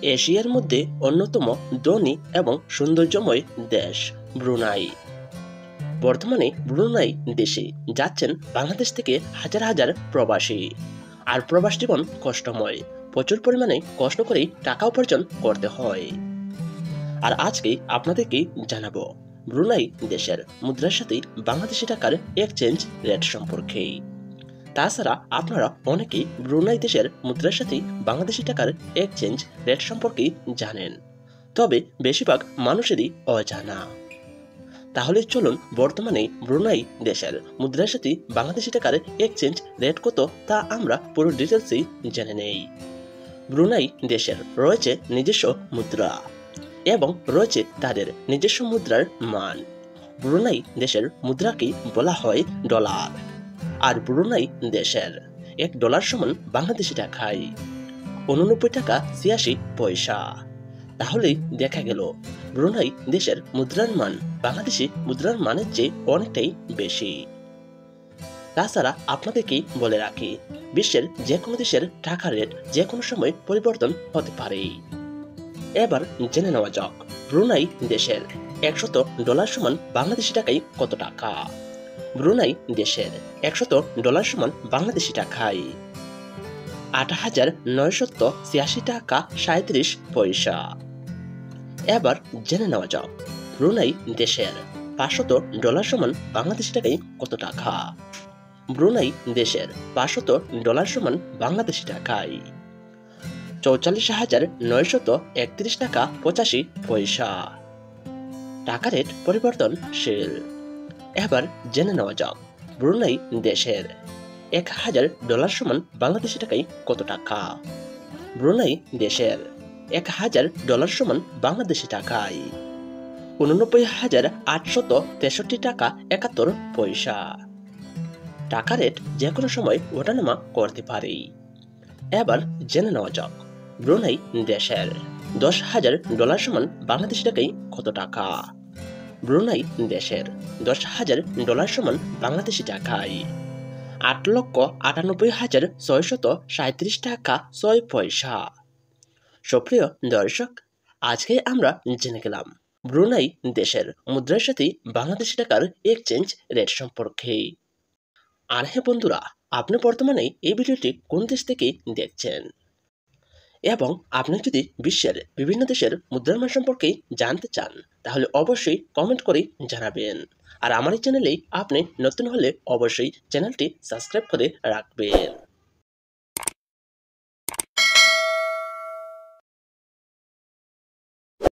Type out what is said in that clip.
এশিয়ার মধ্যে অন্যতম ধনী এবং সৌন্দর্যময় দেশ ব্রুনাই। বর্তমানে ব্রুনাই দেশে যাচ্ছেন বাংলাদেশ থেকে হাজার হাজার প্রবাসী। আর প্রবাস জীবন কষ্টময়, প্রচুর পরিমাণে কষ্ট করেই টাকা উপার্জন করতে হয়। আর আজকে আপনাদেরকে জানাবো ব্রুনাই দেশের মুদ্রার সাথে বাংলাদেশি টাকার এক্সচেঞ্জ রেট সম্পর্কে। তাছাড়া আপনারা অনেকেই ব্রুনাই দেশের মুদ্রার সাথে বাংলাদেশি টাকার এক্সচেঞ্জ রেট সম্পর্কে জানেন, তবে বেশিরভাগ মানুষেরই অজানা। তাহলে চলুন বর্তমানে ব্রুনাই দেশের মুদ্রার সাথে বাংলাদেশি টাকার এক্সচেঞ্জ রেট কত তা আমরা পুরো ডিটেলসেই জেনে নেই। ব্রুনাই দেশের রয়েছে নিজস্ব মুদ্রা এবং রয়েছে তাদের নিজস্ব মুদ্রার মান। ব্রুনাই দেশের মুদ্রাকে বলা হয় ডলার, আর ব্রুনাই দেশের $1 সমান বাংলাদেশি টাকায় 89 টাকা 86 পয়সা। তাহলেই দেখা গেল ব্রুনাই দেশের মুদ্রার মান বাংলাদেশি মুদ্রার মানের চেয়ে অনেকটাই বেশি। তাছাড়া আপনাদেরকে বলে রাখি, বিশ্বের যে কোনো দেশের টাকার রেট যে কোনো সময় পরিবর্তন হতে পারে। এবার জেনে নেওয়া যাক ব্রুনাই দেশের $100 সমান বাংলাদেশি টাকায় কত টাকা। ব্রুনাই দেশের $100 সমান বাংলাদেশি টাকায় 8,986 টাকা 37 পয়সা। এবার জেনে নেওয়া যাক ব্রুনাই দেশের $500 সমান বাংলাদেশি টাকায় কত টাকা। ব্রুনাই দেশের $500 সমান বাংলাদেশি টাকায় 44,931 টাকা 85 পয়সা। টাকা রেট পরিবর্তনশীল। এবার জেনে নেওয়া যাক ব্রুনাই দেশের $1,000 সমান বাংলাদেশি টাকায় কত টাকা। ব্রুনাই দেশের $1,000 সমান বাংলাদেশি টাকায় 89,863 টাকা 71 পয়সা। টাকা রেট যে কোনো সময় ওঠানামা করতে পারে। এবার জেনে নেওয়া যাক ব্রুনাই দেশের $10,000 সমান বাংলাদেশি টাকায় কত টাকা। ব্রুনাই দেশের $10,000 সমান বাংলাদেশি টাকায় 8,98,637 টাকা 6 পয়সা। সুপ্রিয় দর্শক, আজকে আমরা জেনে গেলাম ব্রুনাই দেশের মুদ্রার সাথে বাংলাদেশি টাকার এক্সচেঞ্জ রেট সম্পর্কে। আর হ্যাঁ বন্ধুরা, আপনি বর্তমানে এই ভিডিওটি কোন দেশ থেকে দেখছেন এবং আপনি যদি বিশ্বের বিভিন্ন দেশের মুদ্রার মান সম্পর্কে জানতে চান তাহলে অবশ্যই কমেন্ট করে জানাবেন। আর আমার এই চ্যানেলে আপনি নতুন হলে অবশ্যই চ্যানেলটি সাবস্ক্রাইব করে রাখবেন।